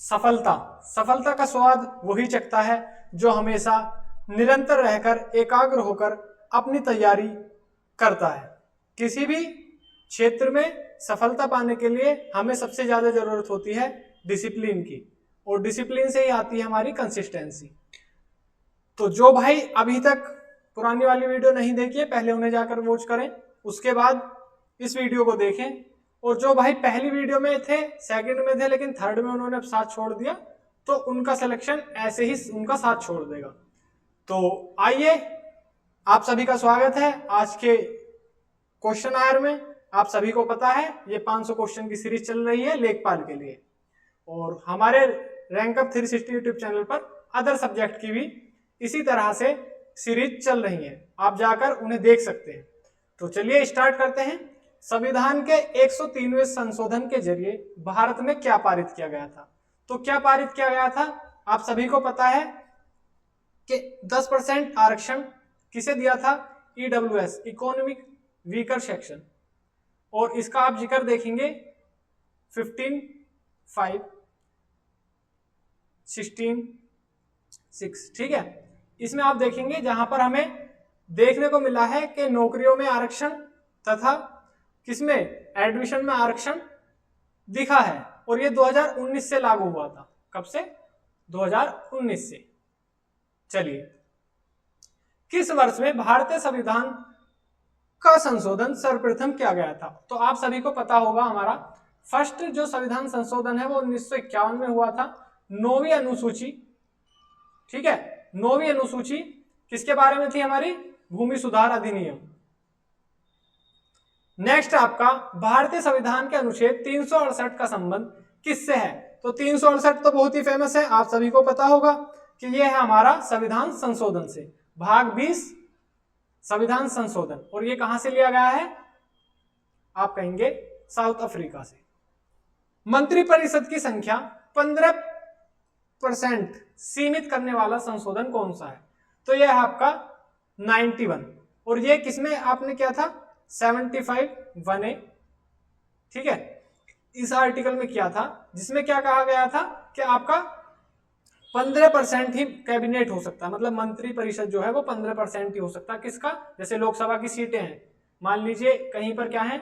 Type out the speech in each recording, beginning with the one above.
सफलता। सफलता का स्वाद वही चखता है जो हमेशा निरंतर रहकर एकाग्र होकर अपनी तैयारी करता है। किसी भी क्षेत्र में सफलता पाने के लिए हमें सबसे ज्यादा जरूरत होती है डिसिप्लिन की, और डिसिप्लिन से ही आती है हमारी कंसिस्टेंसी। तो जो भाई अभी तक पुरानी वाली वीडियो नहीं देखी है, पहले उन्हें जाकर वॉच करें, उसके बाद इस वीडियो को देखें। और जो भाई पहली वीडियो में थे, सेकंड में थे, लेकिन थर्ड में उन्होंने साथ छोड़ दिया, तो उनका सिलेक्शन ऐसे ही उनका साथ छोड़ देगा। तो आइए, आप सभी का स्वागत है आज के क्वेश्चन आवर में। आप सभी को पता है ये 500 क्वेश्चन की सीरीज चल रही है लेखपाल के लिए, और हमारे रैंक अप 360 यूट्यूब चैनल पर अदर सब्जेक्ट की भी इसी तरह से सीरीज चल रही है, आप जाकर उन्हें देख सकते हैं। तो चलिए स्टार्ट करते हैं। संविधान के 103वें संशोधन के जरिए भारत में क्या पारित किया गया था? तो क्या पारित किया गया था? आप सभी को पता है कि 10% आरक्षण किसे दिया था? ईडब्ल्यूएस, इकोनॉमिक वीकर सेक्शन, और इसका आप जिक्र देखेंगे 15(5), 16(6), ठीक है। इसमें आप देखेंगे जहां पर हमें देखने को मिला है कि नौकरियों में आरक्षण तथा किसमें एडमिशन में आरक्षण दिखा है, और ये 2019 से लागू हुआ था। कब से? 2019 से। चलिए, किस वर्ष में भारतीय संविधान का संशोधन सर्वप्रथम किया गया था? तो आप सभी को पता होगा, हमारा फर्स्ट जो संविधान संशोधन है वो 1951 में हुआ था। 9वीं अनुसूची, ठीक है, 9वीं अनुसूची किसके बारे में थी? हमारी भूमि सुधार अधिनियम। नेक्स्ट आपका भारतीय संविधान के अनुच्छेद 368 का संबंध किससे है? तो 368 तो बहुत ही फेमस है, आप सभी को पता होगा कि यह है हमारा संविधान संशोधन से, भाग 20 संविधान संशोधन। और ये कहां से लिया गया है? आप कहेंगे साउथ अफ्रीका से। मंत्रिपरिषद की संख्या 15% सीमित करने वाला संशोधन कौन सा है? तो यह है आपका 91, और ये किसमें आपने किया था? 75(1)(a), ठीक है, इस आर्टिकल में किया था, जिसमें क्या कहा गया था कि आपका 15% ही कैबिनेट हो सकता है, मतलब मंत्री परिषद जो है वो 15% ही हो सकता है। किसका? जैसे लोकसभा की सीटें हैं, मान लीजिए कहीं पर क्या है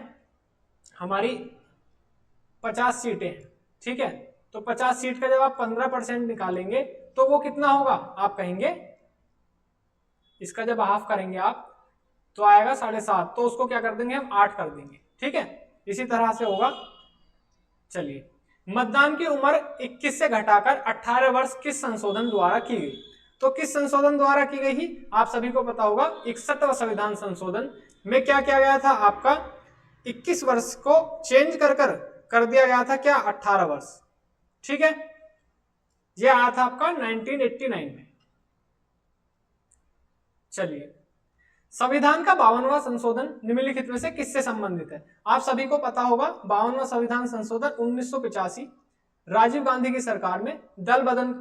हमारी 50 सीटें हैं, ठीक है, तो 50 सीट का जब आप 15% निकालेंगे तो वो कितना होगा? आप कहेंगे इसका जब हाफ करेंगे आप तो आएगा 7.5, तो उसको क्या कर देंगे हम? 8 कर देंगे, ठीक है, इसी तरह से होगा। चलिए, मतदान की उम्र 21 से घटाकर 18 वर्ष किस संशोधन द्वारा की गई? तो किस संशोधन द्वारा की गई? आप सभी को पता होगा 61वां संविधान संशोधन में क्या किया गया था? आपका 21 वर्ष को चेंज कर दिया गया था, क्या? 18 वर्ष, ठीक है। यह आया था आपका 1989 में। चलिए, संविधान का 52वां संशोधन निम्नलिखित में से किससे संबंधित है? आप सभी को पता होगा 52वां संविधान संशोधन 1985 राजीव गांधी की सरकार में दल बदल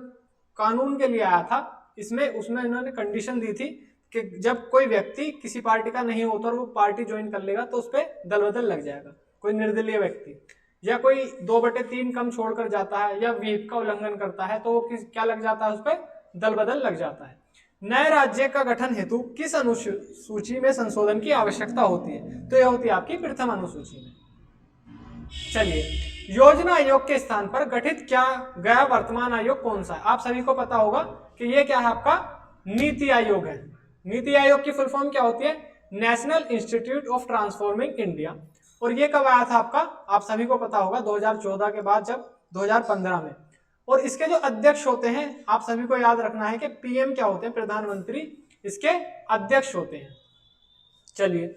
कानून के लिए आया था। उसमें इन्होंने कंडीशन दी थी कि जब कोई व्यक्ति किसी पार्टी का नहीं होता और वो पार्टी ज्वाइन कर लेगा तो उस पर दल बदल लग जाएगा। कोई निर्दलीय व्यक्ति या कोई 2/3 कम छोड़कर जाता है या व्हीप का उल्लंघन करता है तो वो क्या लग जाता है? उस पर दल बदल लग जाता है। नए राज्य का गठन हेतु किस अनुसूची में संशोधन की आवश्यकता होती है? तो यह होती है आपकी प्रथम अनुसूची में। चलिए, योजना आयोग के स्थान पर गठित किया गया वर्तमान आयोग कौन सा है? आप सभी को पता होगा कि यह क्या है? आपका नीति आयोग है। नीति आयोग की फुल फॉर्म क्या होती है? National institute of transforming India. और ये कब आया था आपका? आप सभी को पता होगा 2014 के बाद, जब 2015 में। और इसके जो अध्यक्ष होते हैं, आप सभी को याद रखना है कि पीएम क्या होते हैं? प्रधानमंत्री इसके अध्यक्ष होते हैं। चलिए,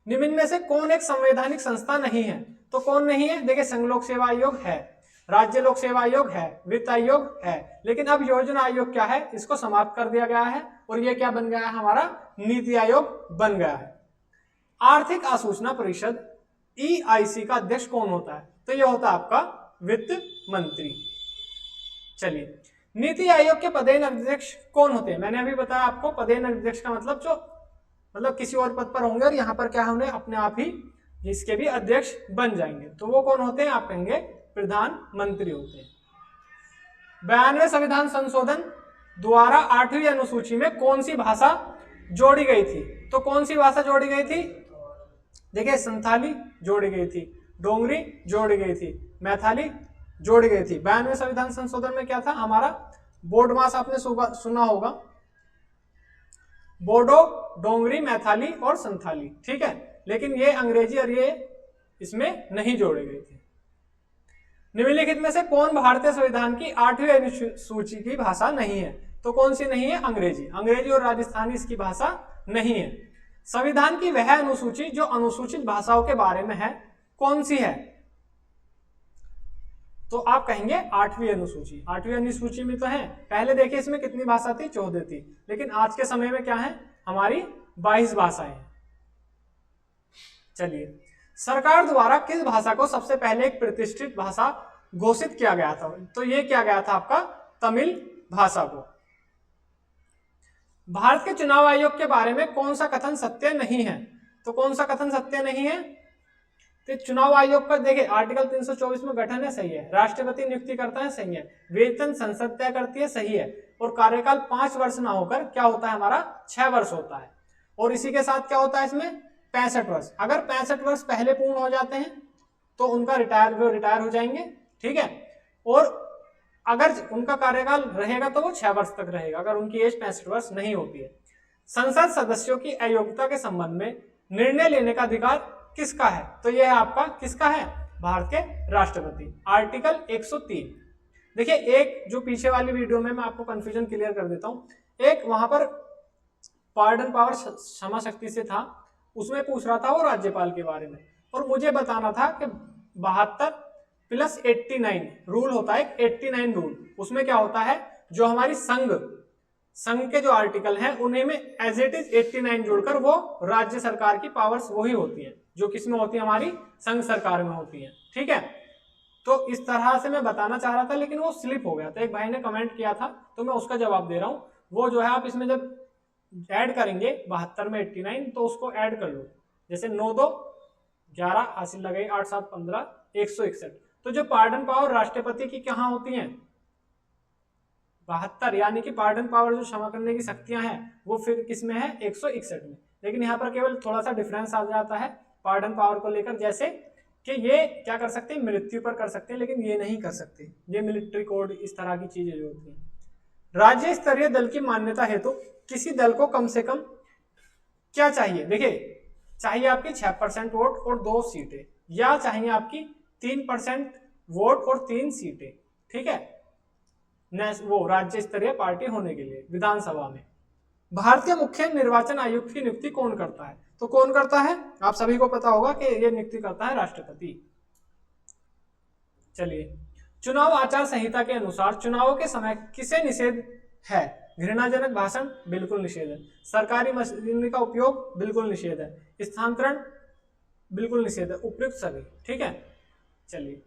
निम्न में से कौन एक संवैधानिक संस्था नहीं है? तो कौन नहीं है? देखिए, संघ लोक सेवा आयोग है, राज्य लोक सेवा आयोग है, वित्त आयोग है, लेकिन अब योजना आयोग क्या है? इसको समाप्त कर दिया गया है और ये क्या बन गया है? हमारा नीति आयोग बन गया है। आर्थिक आसूचना परिषद EIC का अध्यक्ष कौन होता है? तो यह होता है आपका वित्त मंत्री। चलिए, नीति आयोग के पदेन अध्यक्ष कौन होते हैं? मैंने अभी बताया आपको, पदेन अध्यक्ष का मतलब जो किसी और पद पर होंगे और यहाँ पर क्या होंगे? अपने आप ही इसके भी अध्यक्ष बन जाएंगे। तो वो कौन होते हैं? आप कहेंगे प्रधानमंत्री होते हैं। 92वें संविधान संशोधन द्वारा 8वीं अनुसूची में कौन सी भाषा जोड़ी गई थी? तो कौन सी भाषा जोड़ी गई थी? देखिए, संथाली जोड़ी गई थी, डोंगरी जोड़ी गई थी, मैथिली जोड़ी गई थी। 92वें संविधान संशोधन में क्या था हमारा? बोर्ड भाषा आपने सुना होगा, बोडो, डोंगरी, मैथिली और संथाली, ठीक है। लेकिन ये अंग्रेजी और ये इसमें नहीं जोड़े गए थे। निम्नलिखित में से कौन भारतीय संविधान की 8वीं अनुसूची की भाषा नहीं है? तो कौन सी नहीं है? अंग्रेजी। अंग्रेजी और राजस्थानी इसकी भाषा नहीं है। संविधान की वह अनुसूची जो अनुसूचित भाषाओं के बारे में है, कौन सी है? तो आप कहेंगे 8वीं अनुसूची। 8वीं अनुसूची में तो है, पहले देखिए इसमें कितनी भाषा थी? 14 थी, लेकिन आज के समय में क्या है? हमारी 22 भाषाएं हैं। चलिए, सरकार द्वारा किस भाषा को सबसे पहले एक प्रतिष्ठित भाषा घोषित किया गया था? तो ये किया गया था आपका तमिल भाषा को। भारत के चुनाव आयोग के बारे में कौन सा कथन सत्य नहीं है? तो कौन सा कथन सत्य नहीं है? तो चुनाव आयोग का देखिए आर्टिकल 324 में गठन है, सही है। राष्ट्रपति नियुक्ति करता है, सही है। वेतन संसद तय करती है, सही है। और कार्यकाल 5 वर्ष ना होकर क्या होता है हमारा? 6 वर्ष होता है। और इसी के साथ क्या होता है इसमें? 65 वर्ष। अगर 65 वर्ष पहले पूर्ण हो जाते हैं तो उनका रिटायर हो जाएंगे, ठीक है। और अगर उनका कार्यकाल रहेगा तो वो 6 वर्ष तक रहेगा, अगर उनकी एज 65 वर्ष नहीं होती है। संसद सदस्यों की अयोग्यता के संबंध में निर्णय लेने का अधिकार किसका है? तो यह है आपका, किसका है? भारत के राष्ट्रपति। आर्टिकल 103। देखिए, एक जो पीछे वाली वीडियो में मैं आपको कंफ्यूजन क्लियर कर देता हूं, एक वहां पर पार्डन पावर क्षमा शक्ति से था, उसमें पूछ रहा था वो राज्यपाल के बारे में, और मुझे बताना था कि 72 + 89 रूल होता है, 89 रूल। उसमें क्या होता है, जो हमारी संघ के जो आर्टिकल हैं उन्हीं में एज इट इज 89 जोड़कर वो राज्य सरकार की पावर्स वही होती हैं जो किसमें होती है? हमारी संघ सरकार में होती है, ठीक है। तो इस तरह से मैं बताना चाह रहा था, लेकिन वो स्लिप हो गया था। एक भाई ने कमेंट किया था तो मैं उसका जवाब दे रहा हूं। वो जो है आप इसमें जब ऐड करेंगे 72 में 89, तो उसको ऐड कर लो। जैसे 9 2 11 हासिल लगाई, 8 7 15 161। तो जो पार्डन पावर राष्ट्रपति की कहाँ होती है? 72, यानी कि पार्डन पावर जो क्षमा करने की शक्तियां हैं वो फिर किसमें है? 161 में। लेकिन यहाँ पर केवल थोड़ा सा डिफरेंस आ जाता है पार्डन पावर को लेकर, जैसे कि ये क्या कर सकते हैं? मृत्यु पर कर सकते हैं, लेकिन ये नहीं कर सकते। ये मिलिट्री कोड, इस तरह की चीजें जो होती हैं। राज्य स्तरीय दल की मान्यता हेतु किसी दल को कम से कम क्या चाहिए? देखिए, चाहिए आपकी 6% वोट और 2 सीटें, या चाहिए आपकी 3% वोट और 3 सीटें, ठीक है, वो राज्य स्तरीय पार्टी होने के लिए विधानसभा में। भारत के मुख्य निर्वाचन आयुक्त की नियुक्ति कौन करता है? तो कौन करता है? आप सभी को पता होगा कि ये नियुक्ति करता है राष्ट्रपति। चलिए, चुनाव आचार संहिता के अनुसार चुनावों के समय किसे निषेध है? घृणाजनक भाषण, बिल्कुल निषेध है। सरकारी मशीनरी का उपयोग, बिल्कुल निषेध है। स्थानांतरण, बिल्कुल निषेध है। उपयुक्त सभी, ठीक है। चलिए,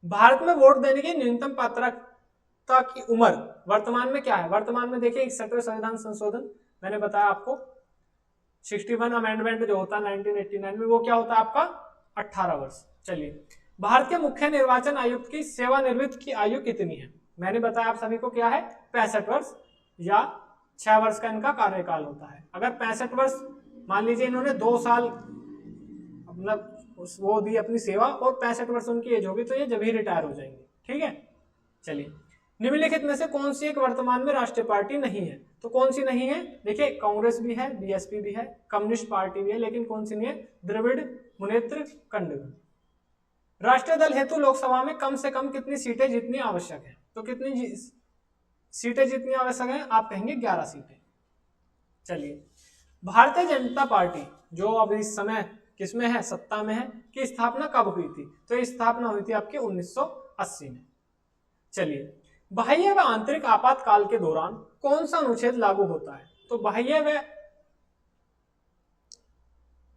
भारत में वोट देने की न्यूनतम पात्रता की उम्र वर्तमान में क्या है? वर्तमान में देखिए 61वें संविधान संशोधन, मैंने बताया आपको 61 अमेंडमेंट जो होता है 1989 में, वो क्या होता है आपका? 18 वर्ष। चलिए, भारत के मुख्य निर्वाचन आयुक्त की सेवानिवृत्त की आयु कितनी है? मैंने बताया आप सभी को क्या है? 65 वर्ष या 6 वर्ष का इनका कार्यकाल होता है। अगर 65 वर्ष मान लीजिए इन्होंने 2 साल अपना वो दी अपनी सेवा और 65 वर्ष उनकी एज होगी, तो ये जब ही रिटायर हो जाएंगे, ठीक है। चलिए, निम्नलिखित में से कौन सी एक वर्तमान में राष्ट्रीय पार्टी नहीं है? तो कौन सी नहीं है? देखिए, कांग्रेस भी है, बीएसपी भी है, कम्युनिस्ट पार्टी भी है, लेकिन कौन सी नहीं है? द्रविड़ मुनेत्र कड़गम। राष्ट्रीय दल हेतु लोकसभा में कम से कम कितनी सीटें जीतनी आवश्यक है? तो कितनी सीटें जीतनी आवश्यक है? आप कहेंगे 11 सीटें। चलिए, भारतीय जनता पार्टी जो अब इस समय किसमें है? सत्ता में है, की स्थापना कब हुई थी? तो ये स्थापना हुई थी आपके 1980 में। चलिए, बाह्य व आंतरिक आपातकाल के दौरान कौन सा अनुच्छेद लागू होता है? तो बाह्य व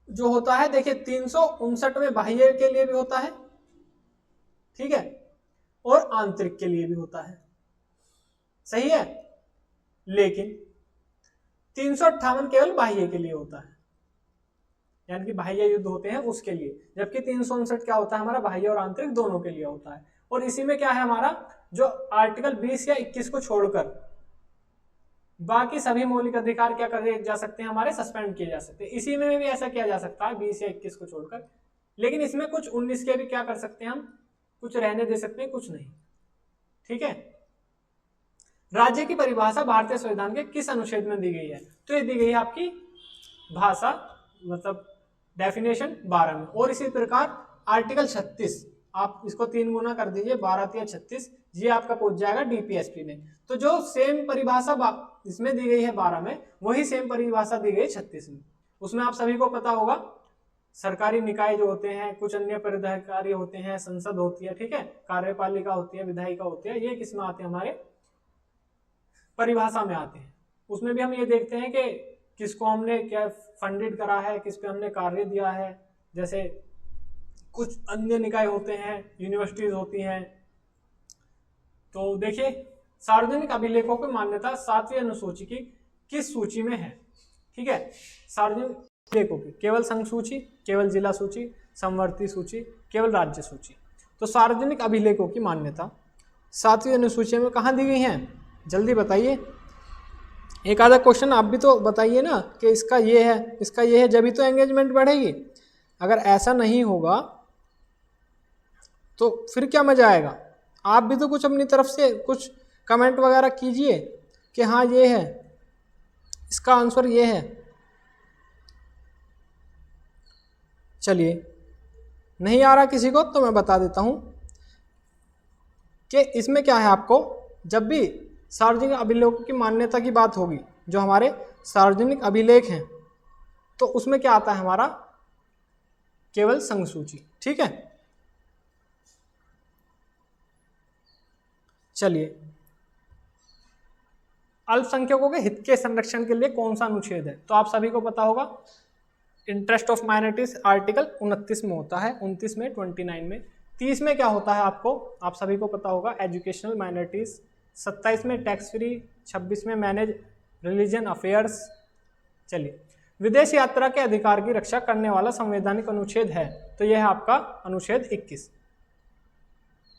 जो होता है, देखिए 359 में बाह्य के लिए भी होता है, ठीक है, और आंतरिक के लिए भी होता है, सही है। लेकिन 358 केवल बाह्य के लिए होता है, यानी कि बाह्य युद्ध होते हैं उसके लिए, जबकि 359 क्या होता है? हमारा बाह्य और आंतरिक दोनों के लिए होता है। और इसी में क्या है हमारा? जो आर्टिकल 20 या 21 को छोड़कर बाकी सभी मौलिक अधिकार क्या करे जा सकते हैं, हमारे सस्पेंड किए जा सकते हैं। इसी में भी ऐसा किया जा सकता है 20 या 21 को छोड़कर, लेकिन इसमें कुछ 19 के भी क्या कर सकते हैं हम, कुछ रहने दे सकते हैं, कुछ नहीं। ठीक है। राज्य की परिभाषा भारतीय संविधान के किस अनुच्छेद में दी गई है? तो ये दी गई है आपकी भाषा मतलब डेफिनेशन 12 में। और इसी प्रकार आर्टिकल 36, आप इसको 3 गुना कर दीजिए, 12 या 36, ये आपका पहुंच जाएगा डीपीएसपी में। तो जो सेम परिभाषा इसमें दी गई है 12 में, वही सेम परिभाषा दी गई 36 में। उसमें आप सभी को पता होगा सरकारी निकाय जो होते हैं, कुछ अन्य पदाधिकारी होते हैं, संसद होती है, ठीक है, कार्यपालिका होती है, विधायिका होती है, ये किस में आते हैं, हमारे परिभाषा में आते हैं। उसमें भी हम ये देखते हैं कि किसको हमने क्या फंडेड करा है, किस पे हमने कार्य दिया है। जैसे कुछ अन्य निकाय होते हैं, यूनिवर्सिटीज होती हैं। तो देखिए सार्वजनिक अभिलेखों की मान्यता 7वीं अनुसूची की किस सूची में है? ठीक है, सार्वजनिक अभिलेखों की केवल संघ सूची, केवल जिला सूची, समवर्ती सूची, केवल राज्य सूची। तो सार्वजनिक अभिलेखों की मान्यता 7वीं अनुसूची में कहाँ दी गई है? जल्दी बताइए। एक आधा क्वेश्चन आप भी तो बताइए ना कि इसका ये है, इसका ये है, जब ही तो एंगेजमेंट बढ़ेगी। अगर ऐसा नहीं होगा तो फिर क्या मजा आएगा। आप भी तो कुछ अपनी तरफ से कुछ कमेंट वगैरह कीजिए कि हाँ ये है, इसका आंसर ये है। चलिए, नहीं आ रहा किसी को तो मैं बता देता हूं कि इसमें क्या है। आपको जब भी सार्वजनिक अभिलेखों की मान्यता की बात होगी, जो हमारे सार्वजनिक अभिलेख हैं, तो उसमें क्या आता है हमारा, केवल संघ सूची। ठीक है, चलिए, अल्पसंख्यकों के हित के संरक्षण के लिए कौन सा अनुच्छेद है? तो आप सभी को पता होगा इंटरेस्ट ऑफ माइनॉरिटीज आर्टिकल 29 में होता है, 29 में, 29 में। 30 में क्या होता है आपको, आप सभी को पता होगा एजुकेशनल माइनॉरिटीज। 27 में टैक्स फ्री, 26 में मैनेज रिलीजन अफेयर्स। चलिए, विदेश यात्रा के अधिकार की रक्षा करने वाला संवैधानिक अनुच्छेद है, तो यह है आपका अनुच्छेद 21,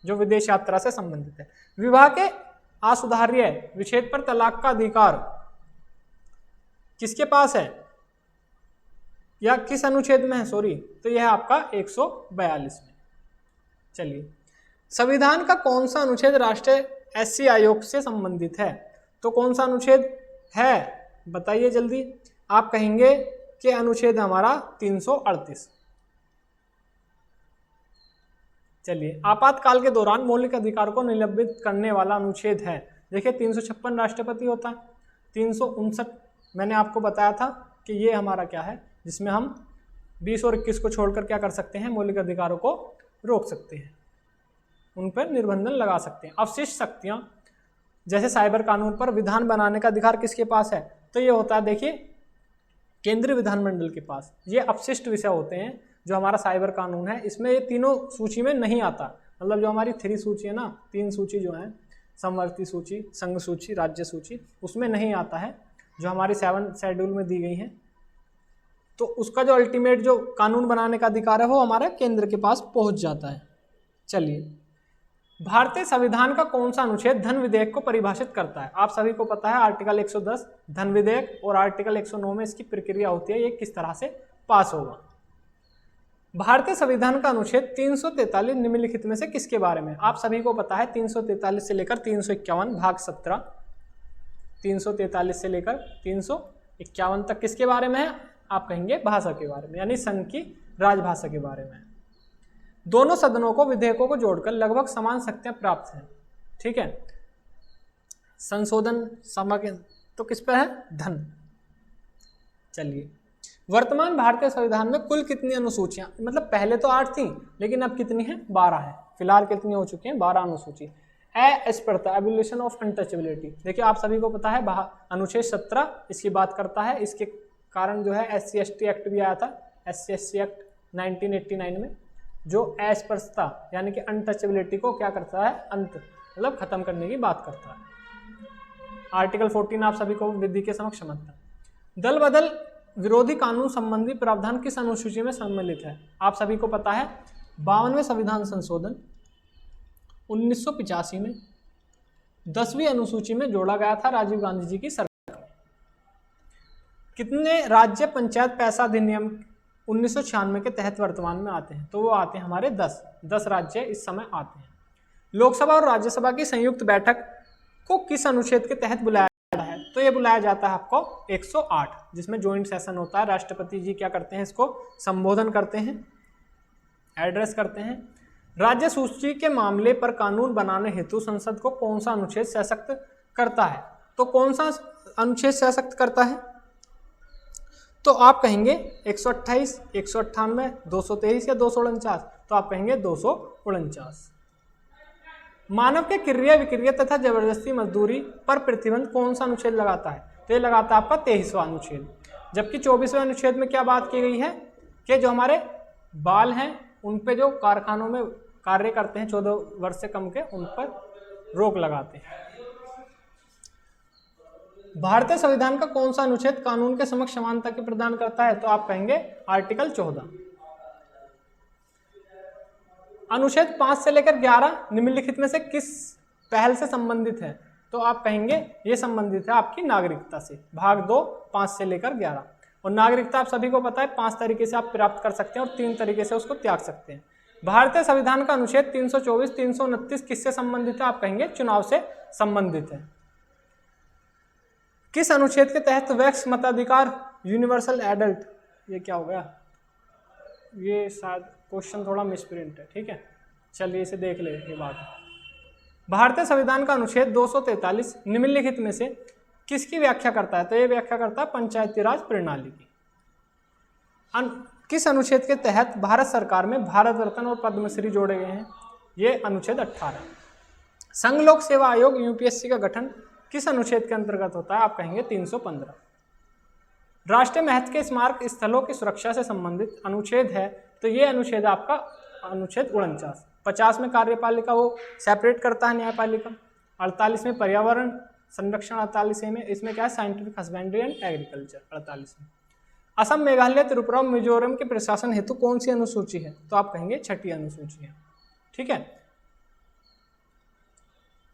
जो विदेश यात्रा से संबंधित है। विवाह के असुधार्य विच्छेद पर तलाक का अधिकार किसके पास है या किस अनुच्छेद में है, सॉरी, तो यह है आपका 142 में। चलिए, संविधान का कौन सा अनुच्छेद राष्ट्रीय एससी आयोग से संबंधित है? तो कौन सा अनुच्छेद है बताइए जल्दी। आप कहेंगे कि अनुच्छेद हमारा 338। चलिए, आपातकाल के दौरान मौलिक अधिकार को निलंबित करने वाला अनुच्छेद है। देखिए 356 राष्ट्रपति होता है, 359 मैंने आपको बताया था कि ये हमारा क्या है, जिसमें हम 20 और 21 को छोड़कर क्या कर सकते हैं, मौलिक अधिकारों को रोक सकते हैं, उन पर निर्बंधन लगा सकते हैं। अवशिष्ट शक्तियां जैसे साइबर कानून पर विधान बनाने का अधिकार किसके पास है? तो ये होता है देखिए केंद्रीय विधानमंडल के पास। ये अपशिष्ट विषय होते हैं जो हमारा साइबर कानून है, इसमें ये तीनों सूची में नहीं आता। मतलब जो हमारी 3 सूची है ना, 3 सूची जो है, समवर्ती सूची, संघ सूची, राज्य सूची, उसमें नहीं आता है, जो हमारी 7 शेड्यूल में दी गई है। तो उसका जो अल्टीमेट जो कानून बनाने का अधिकार है वो हमारा केंद्र के पास पहुंच जाता है। चलिए, भारतीय संविधान का कौन सा अनुच्छेद धन विधेयक को परिभाषित करता है? आप सभी को पता है आर्टिकल 110 धन विधेयक, और आर्टिकल 109 में इसकी प्रक्रिया होती है, ये किस तरह से पास होगा। भारतीय संविधान का अनुच्छेद 343 निम्नलिखित में से किसके बारे में? आप सभी को पता है 343 से लेकर 351 भाग 17, 343 से लेकर 351 तक किसके बारे में है? आप कहेंगे भाषा के बारे में, यानी संघ की राजभाषा के बारे में। दोनों सदनों को विधेयकों को जोड़कर लगभग समान शक्तियां प्राप्त हैं। ठीक है, संशोधन समग्र तो किस पर है? धन। चलिए, वर्तमान भारतीय संविधान में कुल कितनी अनुसूचियां, मतलब पहले तो 8 थी, लेकिन अब कितनी है? 12 है। फिलहाल कितनी हो चुकी हैं? 12 अनुसूची। अस्पृश्यता, एबोलिशन ऑफ अनटचेबिलिटी, देखिए आप सभी को पता है अनुच्छेद 17 इसकी बात करता है। इसके कारण जो है SC/ST एक्ट भी आया था, SC/ST एक्ट 1989 में, जो अस्पृश्यता यानी कि अनटचेबिलिटी को क्या करता है? अंत मतलब खत्म करने की बात करता है। आर्टिकल 14 आप सभी को विधि के समक्ष समझता है। दल बदल विरोधी कानून संबंधी प्रावधान किस अनुसूची में सम्मिलित है? आप सभी को पता है 52वें संविधान संशोधन 1985 में, 10वीं अनुसूची में जोड़ा गया था राजीव गांधी जी की सरकार में। कितने राज्य पंचायत पैसा अधिनियम 1996 के तहत वर्तमान में आते हैं? तो वो आते हैं हमारे 10 राज्य इस समय आते हैं। लोकसभा और राज्यसभा की संयुक्त बैठक को किस अनुच्छेद के तहत बुलाया जाता है? तो ये बुलाया जाता है आपको 108, जिसमें ज्वाइंट सेशन होता है। राष्ट्रपति जी क्या करते हैं? इसको संबोधन करते हैं, एड्रेस करते हैं। राज्य सूची के मामले पर कानून बनाने हेतु संसद को कौन सा अनुच्छेद सशक्त करता है? तो कौन सा अनुच्छेद सशक्त करता है? तो आप कहेंगे 128, 198, 223 या 249? तो आप कहेंगे 249। मानव के क्रिया विक्रिया तथा जबरदस्ती मजदूरी पर प्रतिबंध कौन सा अनुच्छेद लगाता है? तो ये लगाता है आपका 23वां अनुच्छेद। जबकि 24वें अनुच्छेद में क्या बात की गई है कि जो हमारे बाल हैं उन पे जो कारखानों में कार्य करते हैं 14 वर्ष से कम के, उन पर रोक लगाते हैं। भारतीय संविधान का कौन सा अनुच्छेद कानून के समक्ष समानता के प्रदान करता है? तो आप कहेंगे आर्टिकल 14। अनुच्छेद 5 से लेकर 11 निम्नलिखित में से किस पहल से संबंधित है? तो आप कहेंगे ये संबंधित है आपकी नागरिकता से। भाग 2 5 से लेकर 11। और नागरिकता आप सभी को पता है 5 तरीके से आप प्राप्त कर सकते हैं और 3 तरीके से उसको त्याग सकते हैं। भारतीय संविधान का अनुच्छेद 324, 329 किससे संबंधित है? आप कहेंगे चुनाव से संबंधित है। किस अनुच्छेद के तहत वयस्क मताधिकार यूनिवर्सल एडल्ट, ये क्या हो गया? ये शायद क्वेश्चन थोड़ा मिसप्रिंट है, ठीक है, चलिए इसे देख ले ये बात। भारतीय संविधान का अनुच्छेद 243 निम्नलिखित में से किसकी व्याख्या करता है? तो ये व्याख्या करता है पंचायती राज प्रणाली की। किस अनुच्छेद के तहत भारत सरकार में भारत रत्न और पद्मश्री जोड़े गए हैं? ये अनुच्छेद 18। संघ लोक सेवा आयोग यूपीएससी का गठन किस अनुच्छेद के अंतर्गत होता है? आप कहेंगे 315। राष्ट्रीय महत्व के स्मारक स्थलों की सुरक्षा से संबंधित अनुच्छेद है, तो ये अनुच्छेद आपका अनुच्छेद 49। 50 में कार्यपालिका वो सेपरेट करता है न्यायपालिका। 48 में पर्यावरण संरक्षण, 48 में इसमें क्या है साइंटिफिक हस्बेंड्री एंड एग्रीकल्चर। 48 में असम, मेघालय, त्रिपुरा, मिजोरम के प्रशासन हेतु कौन सी अनुसूची है? तो आप कहेंगे 6ठी अनुसूची है, ठीक है।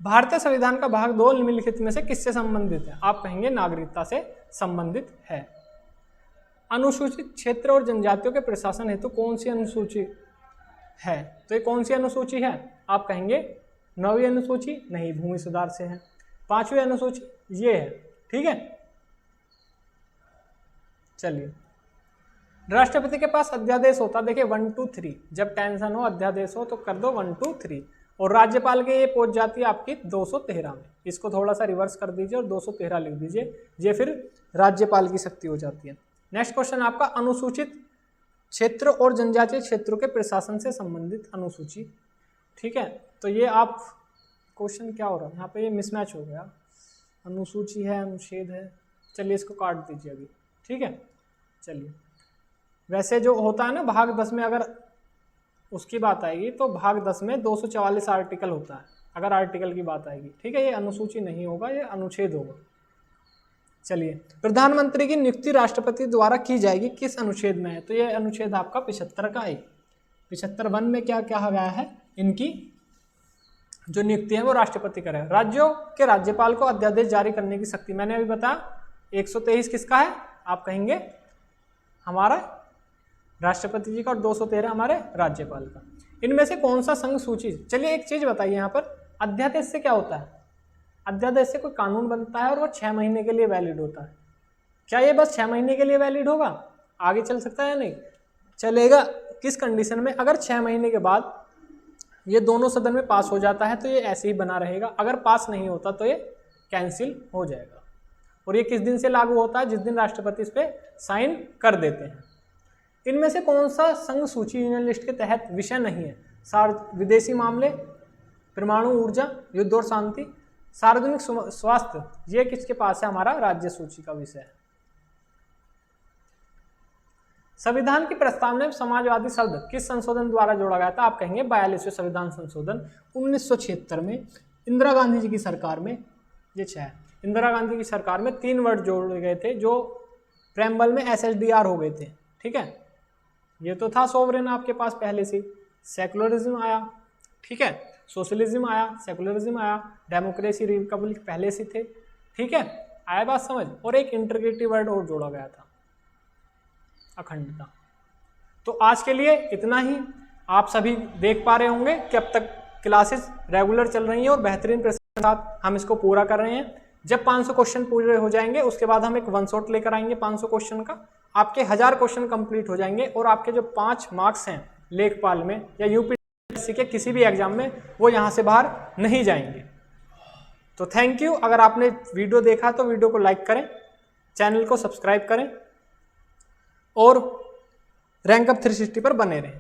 भारतीय संविधान का भाग 2 निम्नलिखित में से किससे संबंधित है? आप कहेंगे नागरिकता से संबंधित है। अनुसूचित क्षेत्र और जनजातियों के प्रशासन हेतु कौन सी अनुसूची है? तो ये कौन सी अनुसूची है? आप कहेंगे 9वीं अनुसूची, नहीं भूमि सुधार से है। 5वीं अनुसूची ये है, ठीक है। चलिए, राष्ट्रपति के पास अध्यादेश होता, देखिए 1 2 3, जब टेंशन हो अध्यादेश हो तो कर दो 1 2 3। और राज्यपाल के ये पहुंच जाती है आपकी 213 में। इसको थोड़ा सा रिवर्स कर दीजिए और 213 लिख दीजिए, ये फिर राज्यपाल की शक्ति हो जाती है। नेक्स्ट क्वेश्चन आपका अनुसूचित क्षेत्र और जनजातीय क्षेत्रों के प्रशासन से संबंधित अनुसूची, ठीक है। तो ये आप क्वेश्चन क्या हो रहा है यहाँ पे, ये मिसमैच हो गया। अनुसूची है, अनुच्छेद है, चलिए इसको काट दीजिए अभी, ठीक है। चलिए, वैसे जो होता है ना भाग 10 में अगर उसकी बात आएगी तो भाग 10 में 244 आर्टिकल होता है, अगर आर्टिकल की बात आएगी, ठीक है। ये अनुसूची नहीं होगा, ये अनुच्छेद होगा। चलिए, प्रधानमंत्री की नियुक्ति राष्ट्रपति द्वारा की जाएगी किस अनुच्छेद में है? तो ये अनुच्छेद आपका 75 का है। 75 में क्या क्या गया है, इनकी जो नियुक्ति है वो राष्ट्रपति करेगा। राज्यों के राज्यपाल को अध्यादेश जारी करने की शक्ति, मैंने अभी बताया 123 किसका है? आप कहेंगे हमारा राष्ट्रपति जी का, और 213 हमारे राज्यपाल का। इनमें से कौन सा संघ सूची, चलिए एक चीज बताइए यहाँ पर, अध्यादेश से क्या होता है? अध्यादेश से कोई कानून बनता है और वो 6 महीने के लिए वैलिड होता है। क्या ये बस 6 महीने के लिए वैलिड होगा? आगे चल सकता है या नहीं चलेगा? किस कंडीशन में? अगर 6 महीने के बाद ये दोनों सदन में पास हो जाता है तो ये ऐसे ही बना रहेगा। अगर पास नहीं होता तो ये कैंसिल हो जाएगा। और ये किस दिन से लागू होता है? जिस दिन राष्ट्रपति इस पर साइन कर देते हैं। इनमें से कौन सा संघ सूची यूनियन लिस्ट के तहत विषय नहीं है? विदेशी मामले, परमाणु ऊर्जा, युद्ध और शांति, सार्वजनिक स्वास्थ्य, ये किसके पास है? हमारा राज्य सूची का विषय है। संविधान की प्रस्तावना में समाजवादी शब्द किस संशोधन द्वारा जोड़ा गया था? आप कहेंगे 42वें संविधान संशोधन 1976 में इंदिरा गांधी जी की सरकार में। ये 6 इंदिरा गांधी की सरकार में 3 वर्ड जोड़े गए थे जो प्रेम्बल में SSDR हो गए थे, ठीक है। ये तो था सोवरेन आपके पास पहले से, सेकुलरिज्म आया, ठीक है। सोशलिज्म आया, सेकुलरिज्म आया, डेमोक्रेसी, रिपब्लिक पहले से थे, ठीक है, आया बात समझ। और एक इंटीग्रेटिव वर्ड और जोड़ा गया था, अखंडता। तो आज के लिए इतना ही। आप सभी देख पा रहे होंगे कि अब तक क्लासेस रेगुलर चल रही हैं और बेहतरीन प्रश्न के साथ हम इसको पूरा कर रहे हैं। जब 500 क्वेश्चन पूरे हो जाएंगे उसके बाद हम एक वन शॉट लेकर आएंगे 500 क्वेश्चन का, आपके 1000 क्वेश्चन कंप्लीट हो जाएंगे और आपके जो 5 मार्क्स हैं लेखपाल में या यूपीएससी के किसी भी एग्जाम में वो यहाँ से बाहर नहीं जाएंगे। तो थैंक यू। अगर आपने वीडियो देखा तो वीडियो को लाइक करें, चैनल को सब्सक्राइब करें और रैंक अप 360 पर बने रहें।